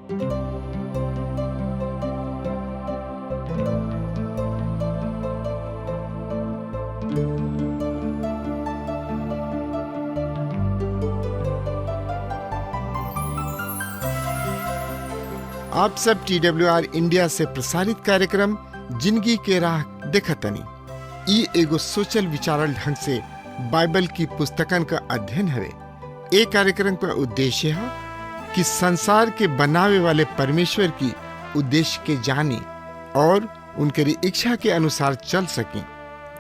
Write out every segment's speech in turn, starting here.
आप सब TWR India से प्रसारित कार्यक्रम जिंदगी के राह देखतनी। ई एगो सोचल विचारल ढंग से बाइबल की पुस्तकन का अध्ययन हवे। ए कार्यक्रम का उद्देश्य है कि संसार के बनावे वाले परमेश्वर की उद्देश्य के जानी और उनके इच्छा के अनुसार चल सकें।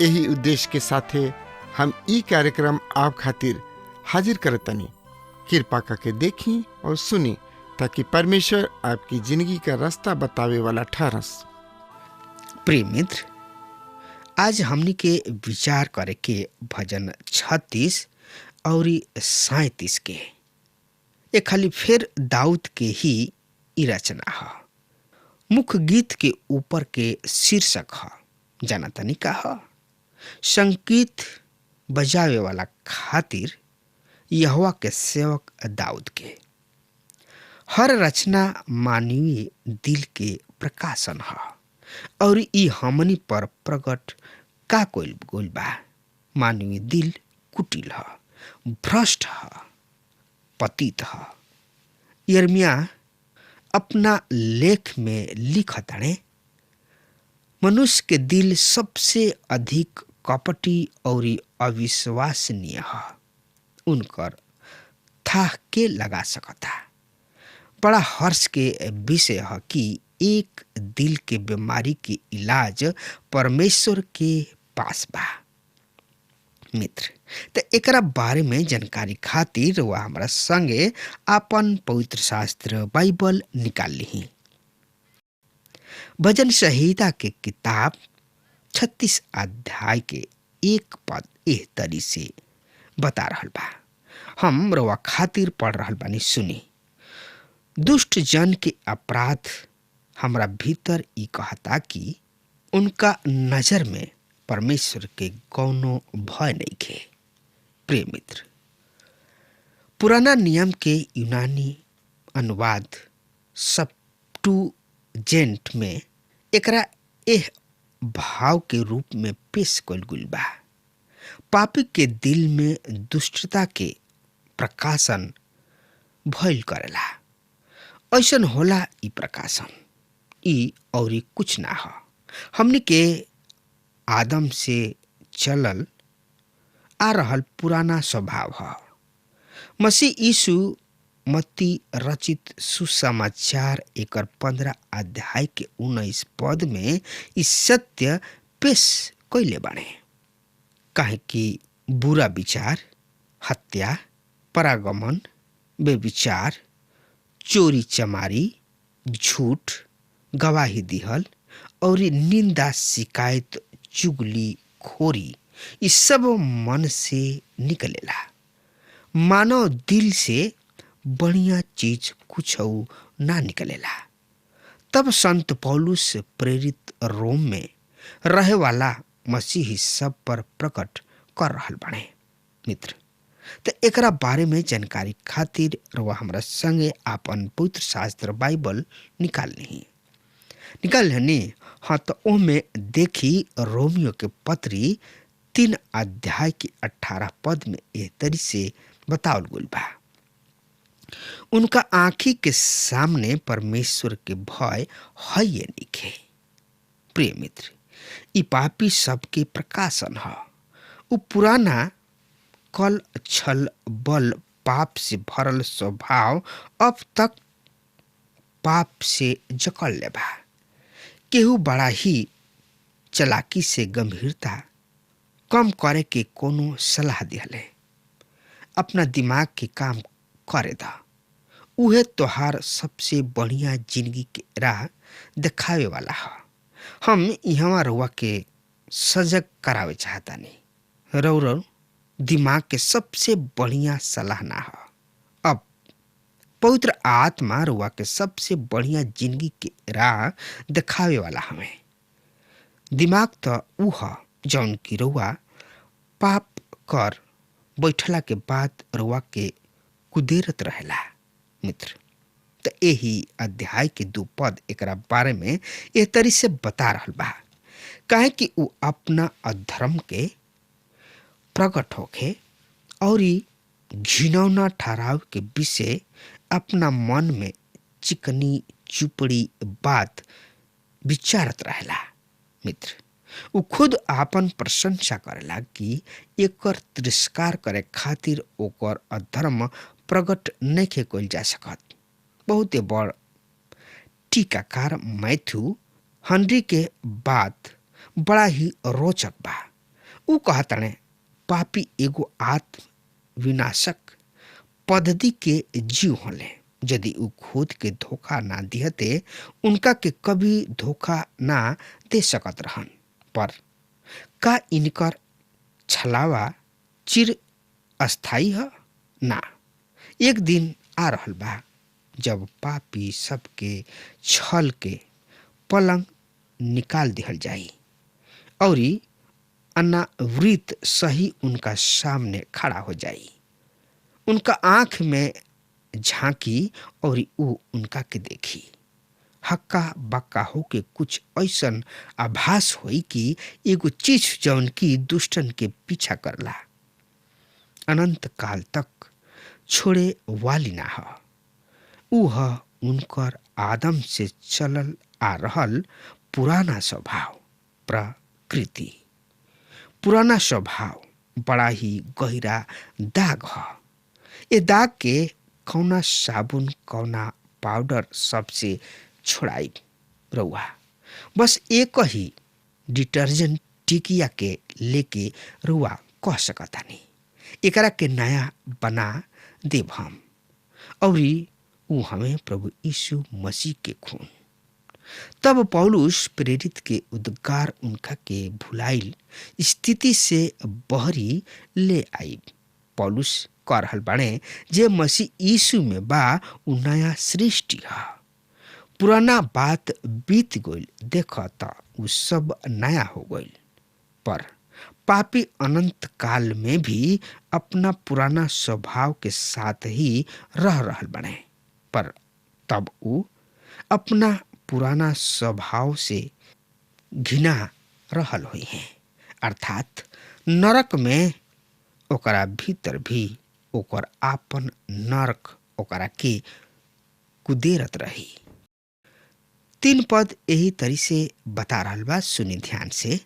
यही उद्देश्य के साथे हम ई कार्यक्रम आप खातिर हाजिर करतनी। कृपा करके देखी और सुनी ताकि परमेश्वर आपकी जिंदगी का रास्ता बतावे वाला ठहरस। प्रिय मित्र, आज हमनी के विचार करे के भजन 36 और 37 के एक खाली फिर दाऊद के ही ई रचना है। मुख्य गीत के ऊपर के शीर्षक है जाना तनी का है, संगीत बजावे वाला खातिर यहोवा के सेवक दाऊद के। हर रचना मानवीय दिल के प्रकाशन है और ई हमनी पर प्रकट का कोई गोल बा। मानवीय दिल कुटिल है, भ्रष्ट है, पतित है। यिर्मयाह अपना लेख में लिखत है, मनुष्य के दिल सबसे अधिक कपटी और अविश्वसनीय है। उनकर था के लगा सकता। बड़ा हर्ष के विषय है कि एक दिल के बीमारी के इलाज परमेश्वर के पास बा। मित्र, तो एकरा बारे में जानकारी खातिर वह हमारा संगे अपन पवित्र शास्त्र बाइबल निकाल ली। भजन संहिता के किताब 36 अध्याय के 1 पद एह तरी से बता रहल बा। हम रवा खातिर पढ़ रहल बानी, सुनी। दुष्ट जन के अपराध हमरा भीतर ई कहता कि उनका नजर में परमेश्वर के कौनो भय नहीं खे। प्रिय मित्र, पुराना नियम के यूनानी अनुवाद सेप्टुअजिंट में एकरा एह भाव के रूप में पेश कइल गइल बा, पापी के दिल में दुष्टता के प्रकाशन भइल करेला। ऐसन होला ई प्रकाशन, ई और कुछ ना हो। हमनी के आदम से चलल आ रहल पुराना स्वभाव है। मसीह यीशु मत्ती रचित सुसमाचार एकर 15 अध्याय के 19 पद में इस सत्य पेश कइले बाणे। काहे कि बुरा विचार, हत्या, परागमन, बेविचार, चोरी चमारी, झूठ, गवाही दिहल और निंदा, शिकायत, चुगली खोरी, इस सब मन से निकलेला। मानव दिल से बढ़िया चीज कुछ ना निकलेला। तब संत पौलुस प्रेरित रोम में रहे वाला मसीही सब पर प्रकट कर रहल बाणे। मित्र, तो एकरा बारे में जानकारी खातिर रवा हमरा संगे आपन पवित्र शास्त्र बाइबल निकाल लेनी। हाँ, तो ओमे देखी रोमियो के पत्री 3 अध्याय के 18 पद में एह तरी से बतावल गइल बा। उनका आँखी के सामने परमेश्वर के भय है ये नइखे। प्रिय मित्र, ई पापी सबके प्रकाशन है। उ पुराना कल छल बल पाप से भरल स्वभाव अब तक पाप से जकड़ ले बा। केहू बड़ा ही चालाकी से गंभीरता कम करे के कोनो सलाह दिहले। अपना दिमाग के काम करे दा, उहे तोहार सबसे बढ़िया जिंदगी के राह दिखावे वाला है। हम यहाँ रुआ के सजग करावे चाहतानी। रौ दिमाग के सबसे बढ़िया सलाह ना है। अब पवित्र आत्मा रुआ के सबसे बढ़िया जिंदगी के राह दिखावे वाला हमें। दिमाग तो ऊ है जौन की रुआ पाप कर बैठला के बाद रुआ के कुदेरत रहेला। मित्र, तो यही अध्याय के 2 पद एकरा बारे में एह तरी से बता रहल बा। काहे कि उ अपना अधर्म के प्रकट होके और घिनौना ठहराव के विषय अपना मन में चिकनी चुपड़ी बात विचारत रहेला। मित्र, उ खुद आपन प्रशंसा करेला कि एकर तिरस्कार करे खातिर ओकर अधर्म प्रकट नहीं कइल जा सकत। बहुत बड़ टीकाकार मैथ्यू हनरी के बात बड़ा ही रोचक बा। उ कहतने पापी एगो आत्म विनाशक पद्धति के जीव होले। यदि उ खुद के धोखा ना दिहते उनका के कभी धोखा ना दे सकत रहन। पर का इनकर छलावा चिर अस्थाई है? ना, एक दिन आ रहल बा जब पापी सबके छल के पलंग निकाल दिहल जाई और अनावृत सही उनका सामने खड़ा हो जाई। उनका आंख में झांकी और उ उनका के देखी। हक्का बक्का होके कुछ ऐसन आभास होई कि एगो चीज जौन की दुष्टन के पीछा करला अनंत काल तक छोड़े वाली ना ह। उ ह उनकर आदम से चलल आ रहल पुराना स्वभाव प्रकृति। पुराना स्वभाव बड़ा ही गहरा दाग ह। ए दाग के कौना साबुन कौना पाउडर सबसे छोड़ाई रउआ बस एक ही डिटर्जेंट टिकिया के लेके रुआ कह सकतानी एकरा के नया बना देव हम और उ हमें प्रभु यीशु मसीह के खून। तब पौलुस प्रेरित के उद्गार उनका के भुलाइल स्थिति से बहरी ले आई। पौलुस कह रहल बाणे जे मसीह यीशु में बा उ नया सृष्टि है। पुराना बात बीत गइल, देख त उ सब नया हो गइल। पर पापी अनंत काल में भी अपना पुराना स्वभाव के साथ ही रह रहल बने। पर तब उ अपना पुराना स्वभाव से घिना रहल हुई हैं, अर्थात नरक में ओकरा भीतर भी ओकर आपन नरक ओकरा के कुदेरत रही। 3 पद यही तरी से बता रहल बा, सुनी ध्यान से।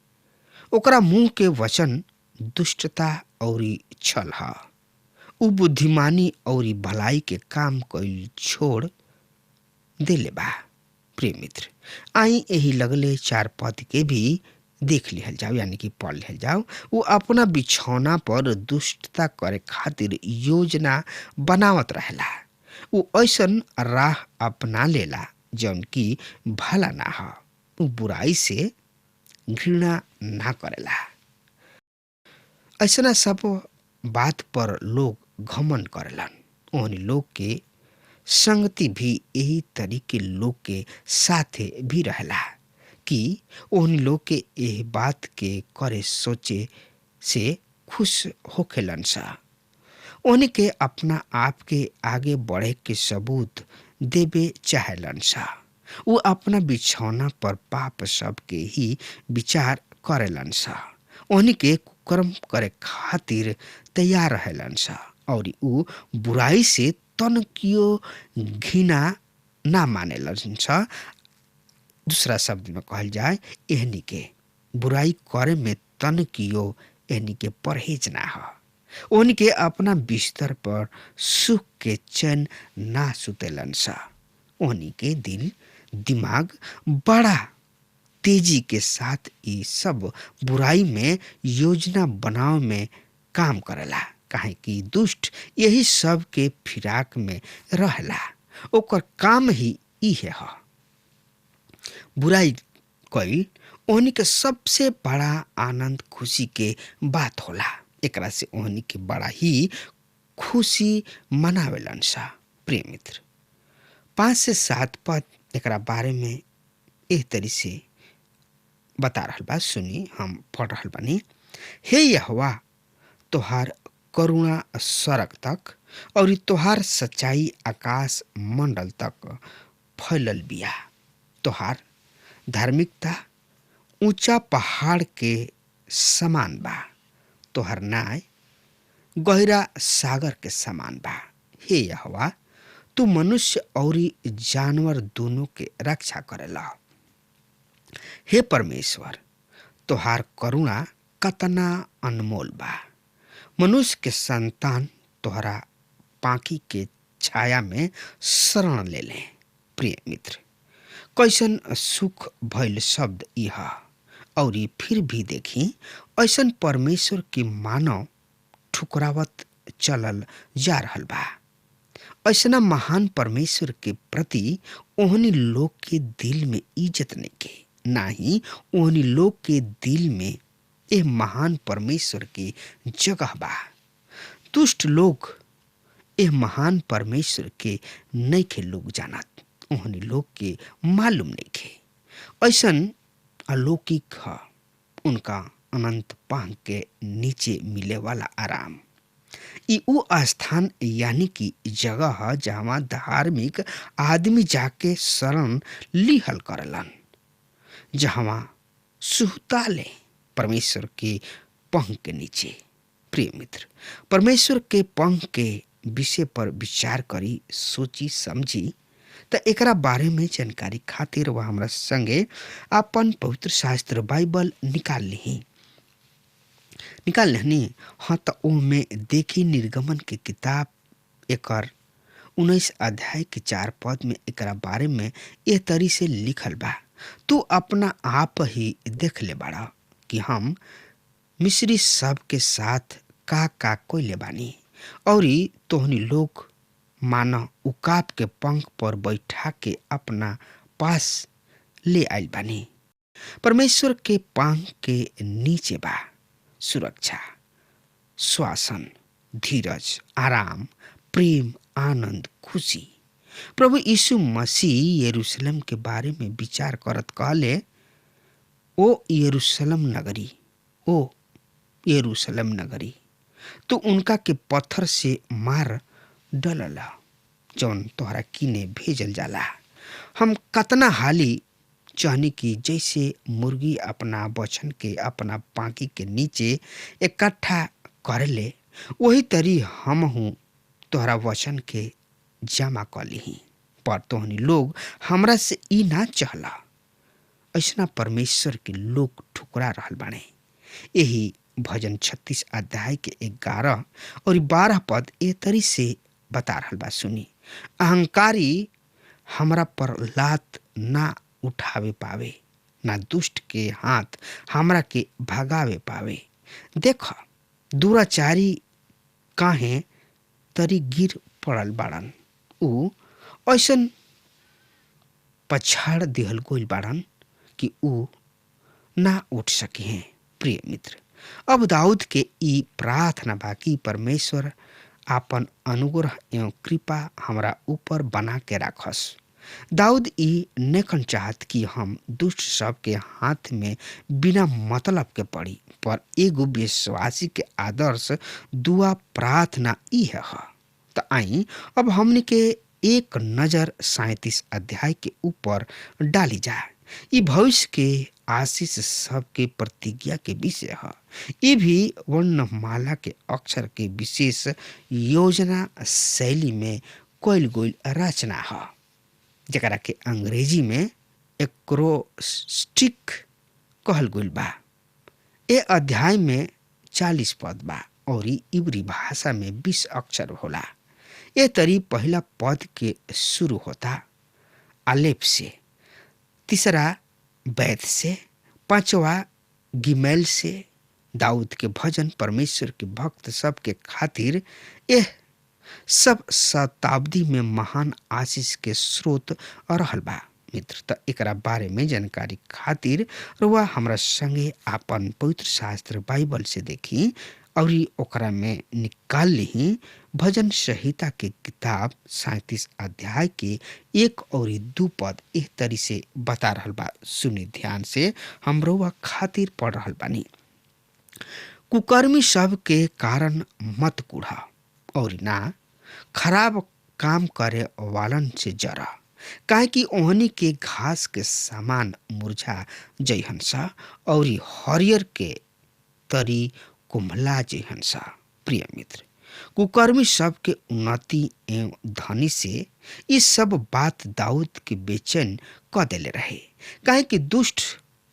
ओकरा मुंह के वचन दुष्टता और छल ह। उ बुद्धिमानी और भलाई के काम कइल छोड़ देले बा। प्रिय मित्र, आई यही लगले 4 पद के भी देख लिहल जाओ, यानी कि पढ़ लिहल जाओ। वो अपना बिछौना पर दुष्टता करे खातिर योजना बनावत रहेला। वो ऐसन राह अपना लेला जौन की भला ना हो। वो बुराई से घृणा ना करेला। ऐसा सब बात पर लोग घमंड करेलन। ओहनी लोग के संगति भी यही तरीके लोग के साथे भी रहेला कि ओहनी लोग के यह बात के करे सोचे से खुश होखेलन सा। ओहनी के अपना आप के आगे बढ़े के सबूत देवे चाहेलन सा। वो अपना बिछौना पर पाप सब के ही विचार करेलन सा। ओहनी के कुकर्म करे खातिर तैयार रहेलन सा और उ बुराई से तनकियो घृणा ना मानेलन सा। दूसरा शब्द में कहल जाए, एहनी के बुराई करे में तनकियो एहनी के परहेज ना हो। ओहनी के अपना बिस्तर पर सुख के चैन ना सुतेलन सा। ओहनी के दिल दिमाग बड़ा तेजी के साथ ये सब बुराई में योजना बनाव में काम करेला। काहे कि दुष्ट यही सब के फिराक में रहला। ओकर काम ही इहे ह। बुराई कइल ओहनी के सबसे बड़ा आनंद खुशी के बात होला। एकरा से ओहनी के बड़ा ही खुशी मनावेलन सा। प्रिय मित्र, 5 से 7 पद एकरा बारे में एक तरी से बता रहल बा। सुनी, हम पढ़ रहल बानी। हे यहोवा, तोहार करुणा सड़क तक और ई तोहार सच्चाई आकाश मंडल तक फैलल बिया। तोहार धार्मिकता ऊंचा पहाड़ के समान बा। तोहर न्याय गहरा सागर के समान बा। हे यहोवा, तू मनुष्य और जानवर दोनों के रक्षा करेला। हे परमेश्वर, तोहार करुणा कतना अनमोल बा। मनुष्य के संतान तोहरा पाखी के छाया में शरण ले ले। प्रिय मित्र, कैसन सुख भइल शब्द यह। और ई फिर भी देखी ऐसन परमेश्वर के मानव ठुकरावत चलल जा रहल बा। ऐसना महान परमेश्वर के प्रति ओहनी लोग के दिल में इज्जत नहीं के, ना ही ओहनी लोग के दिल में ए महान परमेश्वर के जगह बा। दुष्ट लोग ए महान परमेश्वर के नहीं के लोग जानत, ओहनी लोग के मालूम नहीं के। ऐसन अलौकिक है उनका अनंत पांग के नीचे मिले वाला आराम। ई ऊ स्थान यानी कि जगह है जहाँ धार्मिक आदमी जाके शरण लिहल करलन, जहाँ सुहताले परमेश्वर के पंख के नीचे। प्रिय मित्र, परमेश्वर के पंख के विषय पर विचार करी, सोची समझी त एकरा बारे में जानकारी खातिर वह हमरा संगे अपन पवित्र शास्त्र बाइबल निकाल लेहनी। हाँ, तो ओ में देखी निर्गमन के किताब एकर 19 अध्याय के 4 पद में एकरा बारे में यह तरी से लिखल बा। तू अपना आप ही देख ले बाड़ा कि हम मिस्री सब के साथ का कोइले बानी, और तोहनी लोग मानो उकाब के पंख पर बैठा के अपना पास ले आइल बानी। परमेश्वर के पंख के नीचे बा सुरक्षा, श्वासन, धीरज, आराम, प्रेम, आनंद, खुशी। प्रभु यीशु मसीह यरूशलेम के बारे में विचार करत कहले, ओ यरूशलेम नगरी, ओ यरूशलेम नगरी, तो उनका के पत्थर से मार डलला जौन तोहरा किने भेजल जाला। हम कतना हाली चाहनी कि जैसे मुर्गी अपना बच्चन के अपना पांकी के नीचे इकट्ठा कर ले, वही तरी हम हूँ तोहरा वचन के जमा कर ली। पर तोहनी लोग हमरा से ई ना चहला। ऐसना परमेश्वर के लोग ठुकरा रहल बाने। यही भजन 36 अध्याय के 11 और 12 पद ए तरी से बता रहल बा। सुनी, अहंकारी हमरा पर लात ना उठावे पावे, ना दुष्ट के हाथ हमरा के भगावे पावे। देख, दुराचारी काहे तरी गिर पड़ल बाड़न, ऊ ऐसन पछाड़ दिहल गोइल बाड़न कि ऊ ना उठ सके हैं। प्रिय मित्र, अब दाऊद के ई प्रार्थना बा कि परमेश्वर आपन अनुग्रह एवं कृपा हमरा ऊपर बना के राखस। दाऊद ई नेकन चाहत कि हम दुष्ट सब के हाथ में बिना मतलब के पड़ी, पर एगो विश्वासी के आदर्श दुआ प्रार्थना ई है। तो आई अब हमने के एक नजर 37 अध्याय के ऊपर डाली जाए। ये भविष्य के आशीष सब के प्रतिज्ञा के विषय है। ये भी वर्णमाला के अक्षर के विशेष योजना शैली में कोइल गोइल रचना है, जरा के अंग्रेजी में एक्रोस्टिक कहल गोइल बा। ए अध्याय में 40 पद बा और इब्री भाषा में 20 अक्षर होला। ए तरी पहला पद के शुरू होता अलेफ से, तीसरा बैत से, पांचवा गिमेल से। दाऊद के भजन परमेश्वर के भक्त सब के खातिर यह सब शताब्दी में महान आशीष के स्रोत रहल बा। मित्र, त एकरा बारे में जानकारी खातिर रुआ हमरा संगे आपन पवित्र शास्त्र बाइबल से देखी और ओकरा में निकाल ली भजन संहिता के किताब 37 अध्याय के 1 और 2 पद इस तरी से बता रहल बा। सुनी ध्यान से, हम रुआ खातिर पढ़ रहल बानी। कुकर्मी सब के कारण मत कूढ़ा, और ना खराब काम करे वालन से जरा, काहे कि ओहनी के घास के समान मुरझा जइहन सा और हरियर के तरी कुम्भला जइहन सा। प्रिय मित्र, कुकर्मी सब के उन्नति एवं धनी से ये सब बात दाऊद के बेचैन क देले रहे, काहे कि दुष्ट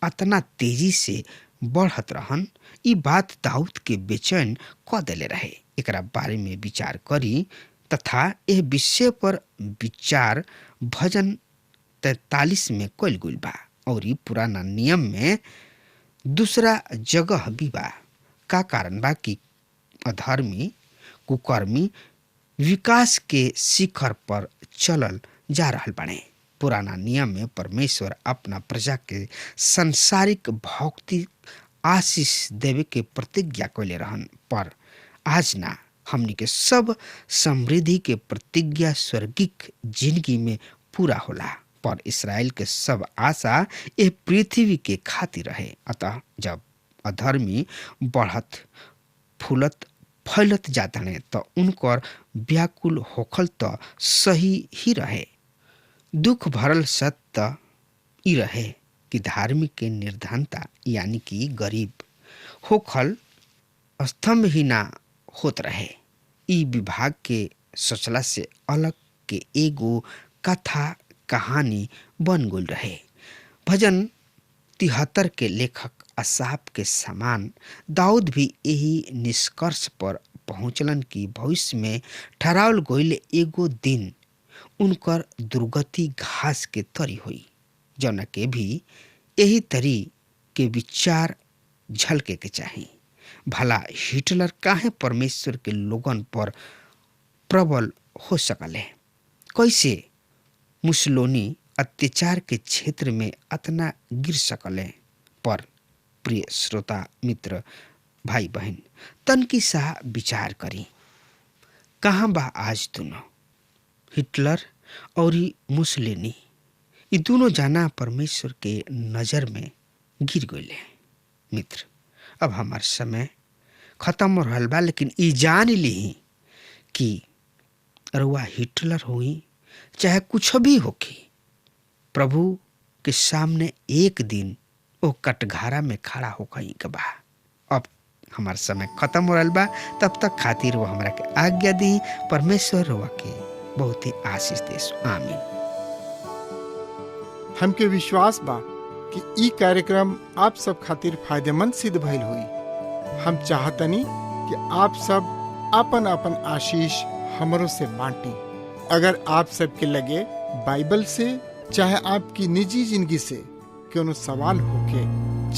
अतना तेजी से बढ़त रहन। ई बात दाऊद के बेचैन क देले रहे। एकरा बारे में विचार करी तथा यह विषय पर विचार भजन 43 में कइल गइल बा और ई पुराना नियम में दूसरा जगह भी बा। का कारण बा कि अधर्मी कुकर्मी विकास के शिखर पर चलल जा रहल बाड़े। पुराना नियम में परमेश्वर अपना प्रजा के सांसारिक भौतिक आशीष देवे के प्रतिज्ञा कइले रहन, पर आज ना, हमनी के सब समृद्धि के प्रतिज्ञा स्वर्गिक जिंदगी में पूरा होला। पर इस्राएल के सब आशा ये पृथ्वी के खातिर रहे। अतः जब अधर्मी बढ़त फूलत फैलत जाता है तो उनकर व्याकुल होखल तो सही ही रहे। दुख भरल सत्य ई रहे कि धार्मिक के निर्धनता यानी कि गरीब होखल स्तंभ ही ना होत रहे। ई विभाग के सोचला से अलग के एगो कथा कहानी बन गई रहे। भजन 73 के लेखक असाफ के समान दाऊद भी यही निष्कर्ष पर पहुंचलन कि भविष्य में ठहरावल गईल एगो दिन उनकर दुर्गति घास के तरी हुई, जौना के भी यही तरी के विचार झलके के चाही। भला हिटलर काहे परमेश्वर के लोगन पर प्रबल हो सकले? कैसे मुसोलिनी अत्याचार के क्षेत्र में अतना गिर सकले? पर प्रिय श्रोता मित्र भाई बहन, तनकी सा विचार करी, कहाँ बा आज दोनों हिटलर और मुसोलिनी? ये दोनों जाना परमेश्वर के नजर में गिर गए। मित्र, अब हमार समय खत्म हो रहल बा, लेकिन ई जान ली कि रुआ हिटलर हुई चाहे कुछ भी होकी, प्रभु के सामने एक दिन वो कटघारा में खड़ा हो गई के बा। अब हमार समय खत्म हो रहल बा, तब तक खातिर वो हमरा के आज्ञा दी। परमेश्वर रुआ के बहुत ही आशीष देस। आमीन। हमके विश्वास बा कि ई कार्यक्रम आप सब खातिर फायदेमंद सिद्ध भइल हुई। हम चाहतनी कि आप सब आपन आपन आशीष हमरों से बांटी। अगर आप सबके लगे बाइबल से चाहे आपकी निजी जिंदगी से क्यों सवाल होके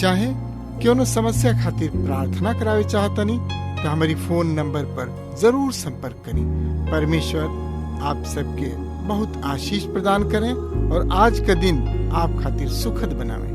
चाहे क्यों समस्या खातिर प्रार्थना करावे चाहतनी तो हमारी फोन नंबर पर जरूर संपर्क करें। परमेश्वर आप सबके बहुत आशीष प्रदान करें और आज का दिन आप खातिर सुखद बनावे।